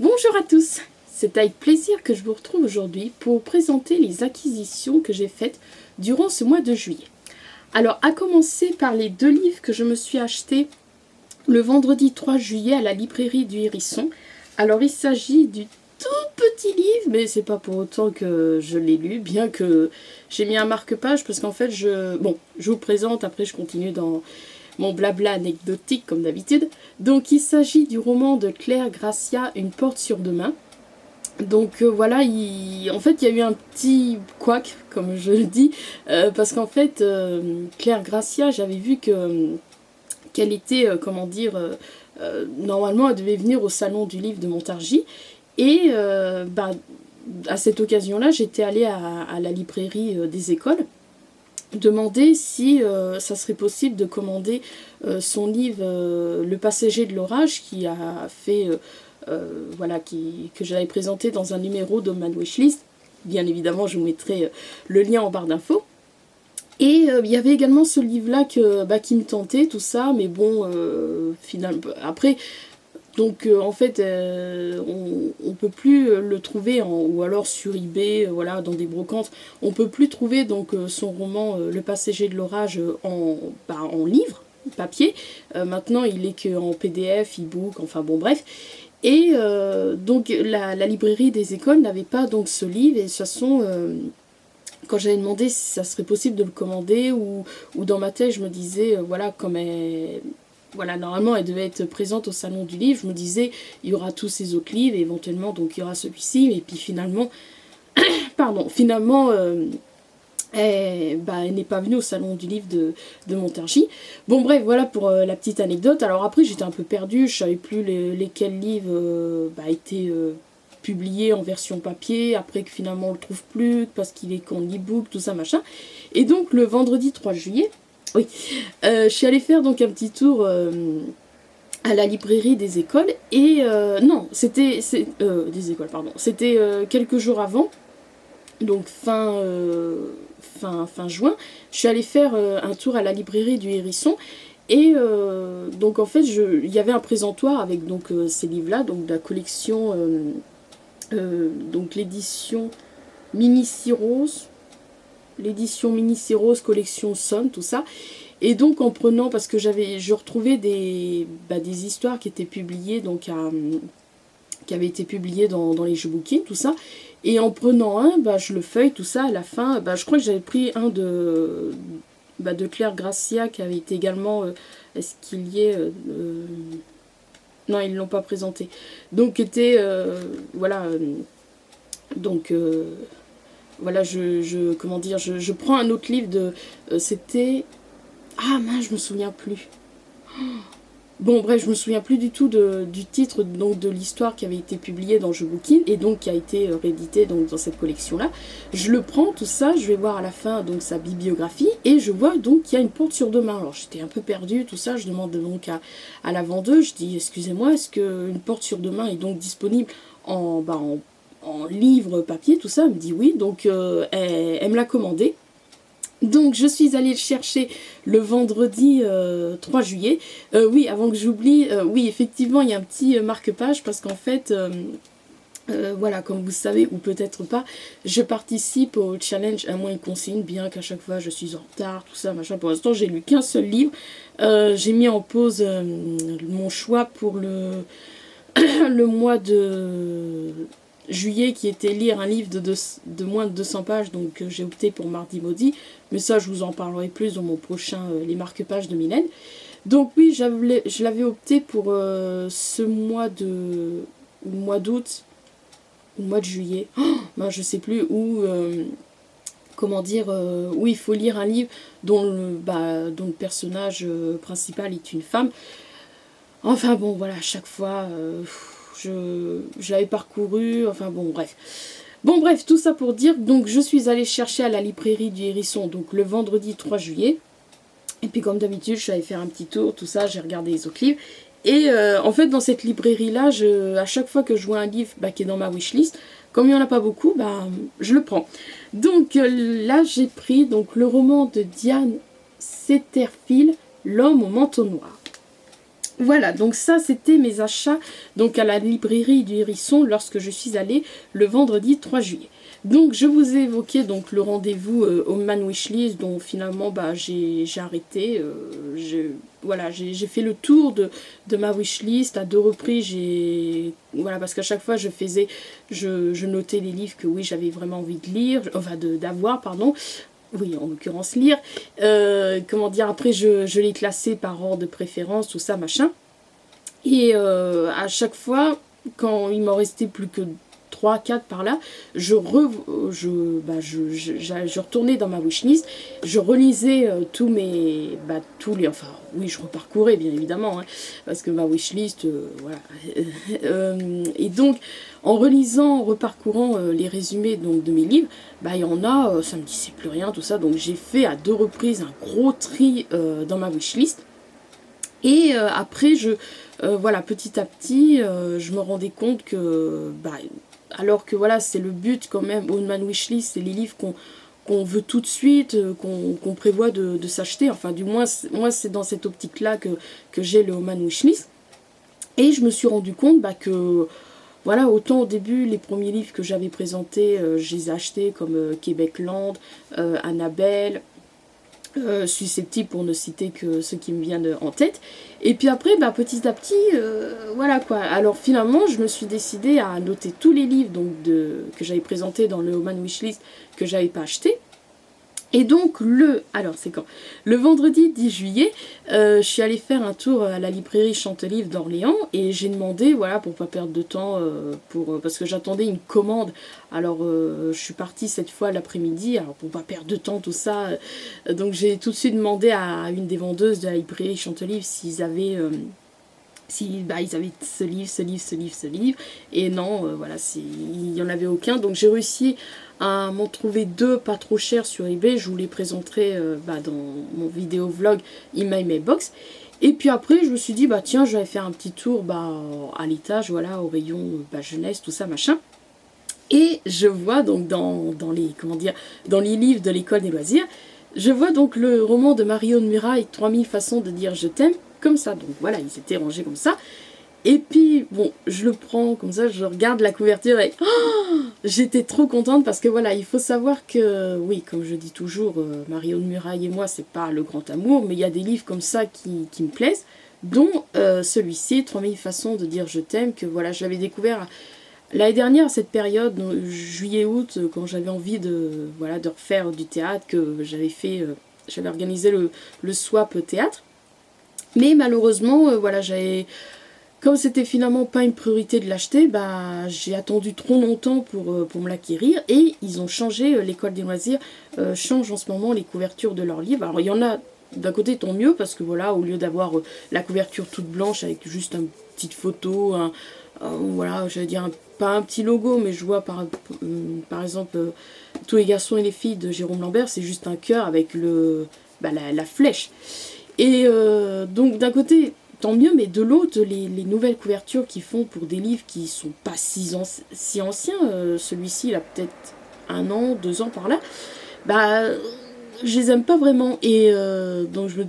Bonjour à tous, c'est avec plaisir que je vous retrouve aujourd'hui pour présenter les acquisitions que j'ai faites durant ce mois de juillet. Alors, à commencer par les deux livres que je me suis achetés le vendredi 3 juillet à la librairie du Hérisson. Alors, il s'agit du tout petit livre, mais c'est pas pour autant que je l'ai lu, bien que j'ai mis un marque-page parce qu'en fait, je vous présente, après je continue dans mon blabla anecdotique comme d'habitude. Donc il s'agit du roman de Claire Gracia, Une porte sur demain. Donc voilà, en fait il y a eu un petit couac, comme je le dis, parce qu'en fait Claire Gracia, j'avais vu qu'elle était, normalement elle devait venir au salon du livre de Montargis, et à cette occasion-là, j'étais allée à la librairie des écoles demander si ça serait possible de commander son livre Le passager de l'orage, qui a fait que j'avais présenté dans un numéro de Man Wishlist. Bien évidemment, je vous mettrai le lien en barre d'infos. Et il y avait également ce livre-là qui me tentait, tout ça, mais bon, finalement, après, donc en fait, on peut plus le trouver, ou alors sur eBay, voilà, dans des brocantes, on peut plus trouver donc son roman Le passager de l'orage en livre, papier. Maintenant, il est qu'en PDF, e-book, enfin bon, bref. Et donc la librairie des écoles n'avait pas donc ce livre, et de toute façon, quand j'avais demandé si ça serait possible de le commander, ou dans ma tête je me disais, voilà, normalement elle devait être présente au salon du livre, je me disais il y aura tous ces autres livres et éventuellement donc il y aura celui-ci, et puis finalement elle n'est pas venue au salon du livre de Montargis. Bon bref, voilà pour la petite anecdote. Alors après j'étais un peu perdue, je savais plus lesquels livres étaient publiés en version papier, après que finalement on le trouve plus parce qu'il est qu'en e-book, tout ça machin. Et donc le vendredi 3 juillet, oui, je suis allée faire donc un petit tour à la librairie des écoles, et non, c'était des écoles, pardon, c'était quelques jours avant, donc fin juin, je suis allée faire un tour à la librairie du Hérisson, et donc en fait il y avait un présentoir avec donc ces livres-là, donc de la collection, donc l'édition Mini Rose, collection Son, tout ça. Et donc en prenant, parce que je retrouvais des histoires qui étaient publiées, donc qui avaient été publiées dans les jeux booking, tout ça. Et en prenant un, je le feuille, tout ça, à la fin, je crois que j'avais pris un de Claire Gracia, qui avait été également, est-ce qu'il y est... non, ils ne l'ont pas présenté. Donc était, voilà, donc... voilà, je prends un autre livre de... c'était... Ah mince, je me souviens plus. Bon bref, je me souviens plus du tout du titre donc de l'histoire qui avait été publiée dans Jeux Booking, et donc qui a été réédité donc dans cette collection-là. Je le prends, tout ça, je vais voir à la fin donc sa bibliographie, et je vois donc qu'il y a une porte sur demain. Alors j'étais un peu perdue, tout ça, je demande donc à la vendeuse, je dis excusez-moi, est-ce qu'une porte sur demain est donc disponible en livre papier, tout ça? Elle me dit oui, donc elle me l'a commandé. Donc je suis allée le chercher le vendredi 3 juillet. Oui, avant que j'oublie, oui, effectivement, il y a un petit marque-page, parce qu'en fait, voilà, comme vous savez, ou peut-être pas, je participe au challenge Un mois une consigne, bien qu'à chaque fois je suis en retard, tout ça, machin. Pour l'instant, j'ai lu qu'un seul livre. J'ai mis en pause mon choix pour le mois de juillet, qui était lire un livre de moins de 200 pages, donc j'ai opté pour Mardi Maudit, mais ça je vous en parlerai plus dans mon prochain les marque-pages de Mylène. Donc oui, je l'avais opté pour ce mois d'août, ou mois de juillet, je sais plus, où où il faut lire un livre dont le personnage principal est une femme. Enfin bon, voilà, à chaque fois... je l'avais parcouru, enfin bon, bref. Bon, bref, tout ça pour dire, donc je suis allée chercher à la librairie du Hérisson, donc le vendredi 3 juillet. Et puis comme d'habitude, je suis allée faire un petit tour, tout ça, j'ai regardé les autres livres. Et en fait, dans cette librairie-là, à chaque fois que je vois un livre qui est dans ma wishlist, comme il n'y en a pas beaucoup, je le prends. Donc là, j'ai pris donc le roman de Diane Setterfield, L'homme au manteau noir. Voilà, donc ça c'était mes achats donc à la librairie du Hérisson lorsque je suis allée le vendredi 3 juillet. Donc je vous ai évoqué donc le rendez-vous au Man Wishlist dont finalement bah, j'ai arrêté. Voilà, j'ai fait le tour de ma wishlist à 2 reprises. Voilà, parce qu'à chaque fois je notais les livres que oui j'avais vraiment envie de lire, enfin d'avoir pardon. Oui, en l'occurrence lire. Comment dire, après je l'ai classé par ordre de préférence, tout ça, machin. Et à chaque fois, quand il m'en restait plus que 3 4 par là, je retournais dans ma wishlist, je relisais tous les... Enfin, oui, je reparcourais, bien évidemment, hein, parce que ma wishlist, voilà. Et donc, en relisant, en reparcourant les résumés donc, de mes livres, bah, il y en a, ça me disait plus rien, tout ça, donc j'ai fait à 2 reprises un gros tri dans ma wishlist. Et après, voilà, petit à petit, je me rendais compte que, bah, alors que voilà, c'est le but quand même, au Man Wishlist, c'est les livres qu'on veut tout de suite, qu'on prévoit de s'acheter. Enfin, du moins, moi, c'est dans cette optique-là que j'ai le Man Wishlist. Et je me suis rendu compte bah, que, voilà, autant au début, les premiers livres que j'avais présentés, je les ai achetés comme Québecland, Annabelle, susceptible pour ne citer que ceux qui me viennent en tête. Et puis après, bah, petit à petit, voilà quoi. Alors finalement, je me suis décidée à noter tous les livres donc, que j'avais présentés dans le Man Wishlist que j'avais pas acheté. Et donc alors c'est quand? Le vendredi 10 juillet, je suis allée faire un tour à la librairie Chantelivre d'Orléans et j'ai demandé, voilà, pour pas perdre de temps, parce que j'attendais une commande. Alors je suis partie cette fois l'après-midi, alors pour pas perdre de temps, tout ça, donc j'ai tout de suite demandé à une des vendeuses de la librairie Chantelivre s'ils avaient... ils avaient ce livre, et non, voilà, il n'y en avait aucun, donc j'ai réussi à m'en trouver 2 pas trop chers sur eBay, je vous les présenterai dans mon vidéo vlog In My Mailbox, et puis après je me suis dit, bah tiens, je vais faire un petit tour à l'étage, voilà, au rayon jeunesse, tout ça, machin, et je vois donc dans les livres de l'école des loisirs, je vois donc le roman de Marion Muraille, 3000 façons de dire je t'aime, comme ça, donc voilà, ils étaient rangés comme ça, et puis bon, je le prends comme ça, je regarde la couverture et j'étais trop contente parce que voilà, il faut savoir que, oui, comme je dis toujours, Marion Muraille et moi, c'est pas le grand amour, mais il y a des livres comme ça qui me plaisent, dont celui-ci, 3000 façons de dire je t'aime, que voilà, je l'avais découvert l'année dernière à cette période, juillet-août, quand j'avais envie de refaire du théâtre, que j'avais organisé le swap théâtre. Mais malheureusement, voilà, comme c'était finalement pas une priorité de l'acheter, bah, j'ai attendu trop longtemps pour me l'acquérir. Et ils ont changé, l'école des loisirs change en ce moment les couvertures de leurs livres. Alors il y en a d'un côté tant mieux, parce que voilà, au lieu d'avoir la couverture toute blanche avec juste une petite photo, voilà, j'allais dire pas un petit logo, mais je vois par exemple Tous les garçons et les filles de Jérôme Lambert, c'est juste un cœur avec la flèche. Et donc d'un côté, tant mieux, mais de l'autre, les nouvelles couvertures qu'ils font pour des livres qui sont pas si anciens, celui-ci il a peut-être 1 an, 2 ans par là, bah je les aime pas vraiment. Et donc je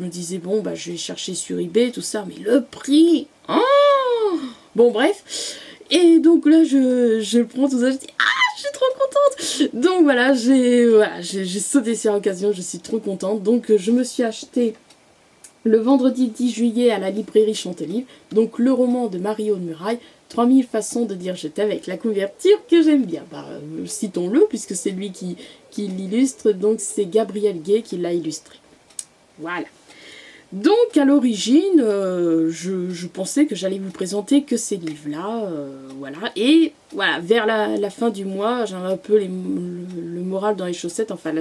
me disais, bon, bah je vais chercher sur eBay, tout ça, mais le prix, oh, bon bref. Et donc là, je le prends tout ça, je dis, je suis trop contente. Donc voilà, j'ai sauté sur l'occasion, je suis trop contente. Donc je me suis acheté le vendredi 10 juillet à la librairie Chantelivre, donc le roman de Marion Muraille, 3000 façons de dire je t'aime, avec la couverture que j'aime bien. Bah, citons-le, puisque c'est lui qui l'illustre, donc c'est Gabriel Gay qui l'a illustré. Voilà. Donc à l'origine, je pensais que j'allais vous présenter que ces livres-là, voilà. Et voilà, vers la fin du mois, j'avais un peu le moral dans les chaussettes, enfin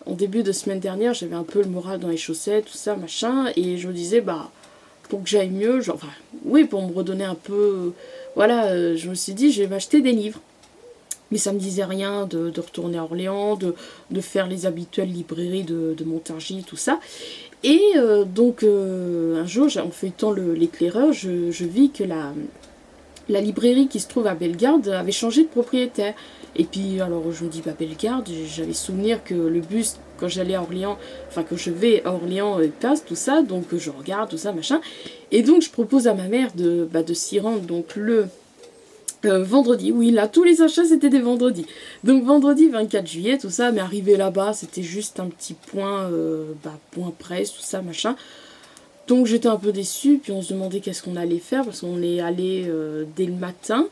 en début de semaine dernière, j'avais un peu le moral dans les chaussettes, tout ça, machin, et je me disais, bah, pour que j'aille mieux, pour me redonner un peu, voilà, je me suis dit, je vais m'acheter des livres. Mais ça me disait rien de retourner à Orléans, de faire les habituelles librairies de Montargis, tout ça. Et donc un jour, en feuilletant l'éclaireur, je vis que la librairie qui se trouve à Bellegarde avait changé de propriétaire. Et puis, alors, je me dis, bah, Bellegarde, j'avais souvenir que le bus, quand j'allais à Orléans, enfin, que je vais à Orléans, passe, tout ça, donc je regarde, tout ça, machin. Et donc, je propose à ma mère de s'y rendre, donc, le vendredi. Oui, là, tous les achats, c'était des vendredis. Donc, vendredi 24 juillet, tout ça, mais arrivé là-bas, c'était juste un petit point, point presse, tout ça, machin. Donc j'étais un peu déçue, puis on se demandait qu'est-ce qu'on allait faire, parce qu'on est allé dès le matin,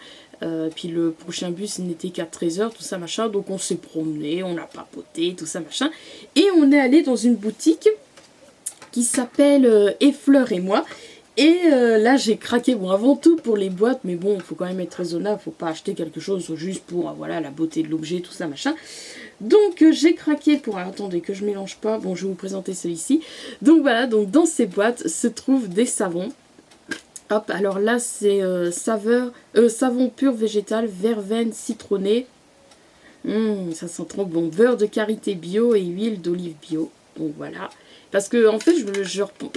puis le prochain bus il n'était qu'à 13h, tout ça machin, donc on s'est promené, on a papoté, tout ça machin, et on est allé dans une boutique qui s'appelle Effleur et moi, et là j'ai craqué, bon avant tout pour les boîtes, mais bon, il faut quand même être raisonnable, faut pas acheter quelque chose juste pour, voilà, la beauté de l'objet, tout ça machin. Donc j'ai craqué pour... attendez que je mélange pas. Bon, je vais vous présenter celui-ci. Donc voilà, donc dans ces boîtes se trouvent des savons. Hop, alors là c'est savon pur végétal, verveine citronnée. Ça sent trop bon. Beurre de karité bio et huile d'olive bio. Donc voilà. Parce que en fait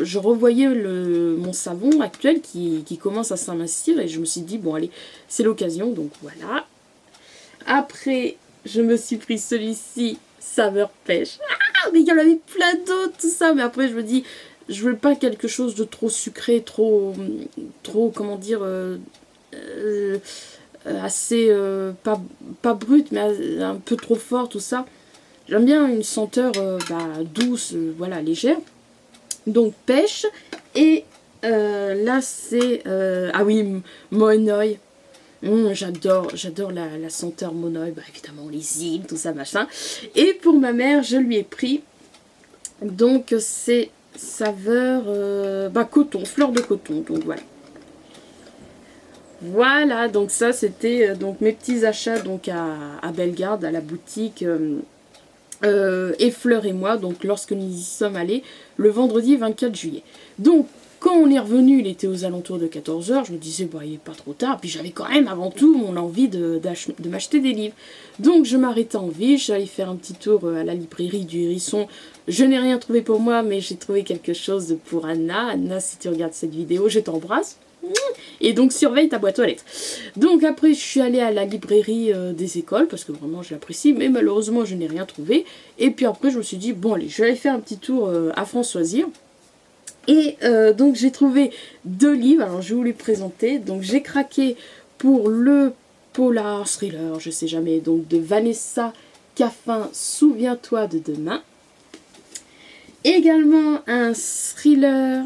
je revoyais mon savon actuel qui commence à s'amincir et je me suis dit bon allez, c'est l'occasion. Donc voilà. Après... je me suis pris celui-ci, saveur pêche. Ah, mais il y en avait plein d'autres, tout ça. Mais après, je me dis, je veux pas quelque chose de trop sucré, trop comment dire, assez, pas brut, mais un peu trop fort, tout ça. J'aime bien une senteur douce, voilà, légère. Donc, pêche. Et là, c'est, ah oui, Monoï. J'adore la senteur Monoï, évidemment les îles, tout ça machin. Et pour ma mère, je lui ai pris, donc c'est saveur coton, fleur de coton, donc voilà. Voilà, donc ça c'était donc mes petits achats donc à Bellegarde, à la boutique Effleur et moi, donc lorsque nous y sommes allés le vendredi 24 juillet. Donc quand on est revenu, il était aux alentours de 14h, je me disais, il n'est pas trop tard, puis j'avais quand même avant tout mon envie de m'acheter des livres. Donc je m'arrêtais en ville, j'allais faire un petit tour à la librairie du Hérisson. Je n'ai rien trouvé pour moi, mais j'ai trouvé quelque chose pour Anna. Anna, si tu regardes cette vidéo, je t'embrasse. Et donc surveille ta boîte aux lettres. Donc après je suis allée à la librairie des écoles, parce que vraiment je l'apprécie, mais malheureusement je n'ai rien trouvé. Et puis après je me suis dit, bon allez, je vais aller faire un petit tour à Françoisir. Et donc j'ai trouvé 2 livres, alors je vais vous les présenter. Donc j'ai craqué pour le polar thriller, je sais jamais, donc de Vanessa Caffin, Souviens-toi de demain. Également un thriller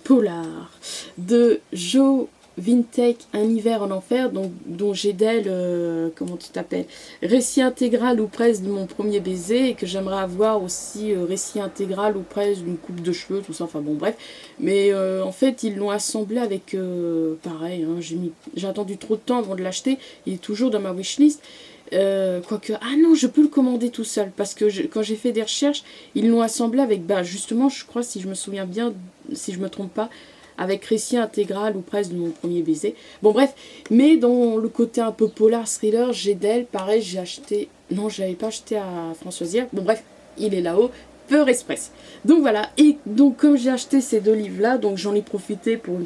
polar de Jo Vintek, Un hiver en enfer, donc, dont j'ai d'elle, comment tu t'appelles, récit intégral ou presque de mon premier baiser, et que j'aimerais avoir aussi récit intégral ou presque d'une coupe de cheveux, tout ça, enfin bon bref. Mais en fait ils l'ont assemblé avec, pareil, hein, j'ai attendu trop de temps avant de l'acheter, il est toujours dans ma wishlist. Quoique, ah non, je peux le commander tout seul, parce que quand j'ai fait des recherches, ils l'ont assemblé avec, justement, je crois, si je me souviens bien, si je me trompe pas, avec récit intégral ou presque de mon premier baiser. Bon bref, mais dans le côté un peu polar thriller, j'ai d'elle, pareil, j'ai acheté, non, je l'avais pas acheté à Françoisière, bon bref, il est là-haut, Peur Express. Donc voilà, et donc comme j'ai acheté ces 2 livres-là, donc j'en ai profité pour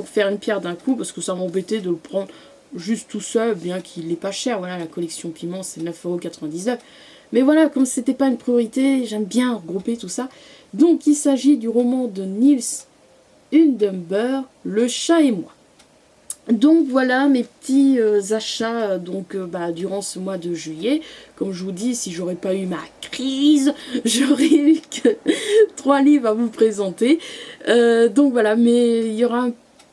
faire une pierre d'un coup, parce que ça m'embêtait de le prendre juste tout seul, bien qu'il n'est pas cher, voilà, la collection Piment, c'est 9,99 €. Mais voilà, comme c'était pas une priorité, j'aime bien regrouper tout ça. Donc il s'agit du roman de Niels Undember, Le chat et moi. Donc voilà mes petits achats donc durant ce mois de juillet. Comme je vous dis, si j'aurais pas eu ma crise, j'aurais eu que 3 livres à vous présenter. Donc voilà, mais il y aura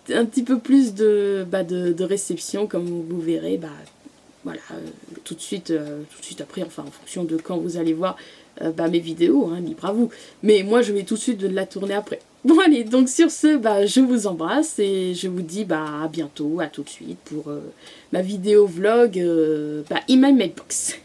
un petit peu plus de réception, comme vous verrez, voilà, tout de suite après, enfin en fonction de quand vous allez voir mes vidéos, hein, libre à vous. Mais moi je vais tout de suite de la tourner après. Bon allez, donc sur ce, je vous embrasse et je vous dis à bientôt, à tout de suite pour ma vidéo vlog In My Mailbox.